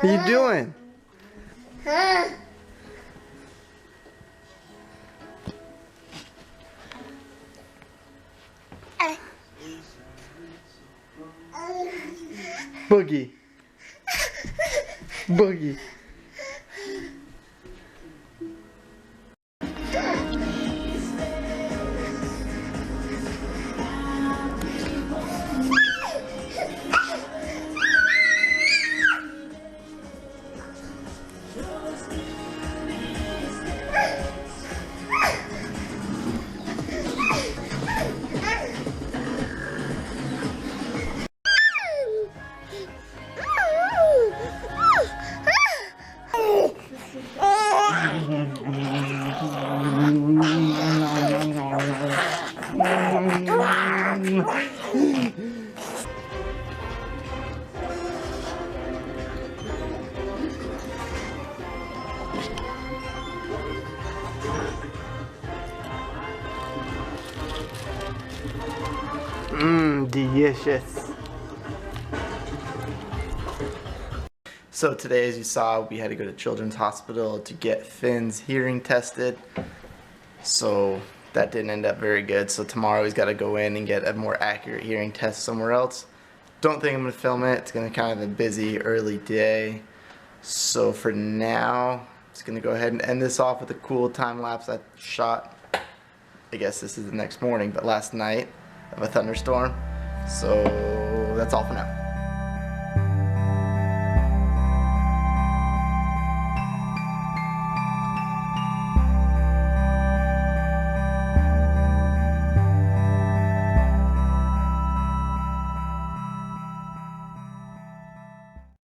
are you doing? Boogie. Boogie. Delicious. So today, as you saw, we had to go to Children's Hospital to get Finn's hearing tested. So that didn't end up very good. So tomorrow he's got to go in and get a more accurate hearing test somewhere else. Don't think I'm going to film it. It's going to kind of a busy early day. So for now, I'm just going to go ahead and end this off with a cool time lapse I shot. I guess this is the next morning, but last night of a thunderstorm. So that's all for now.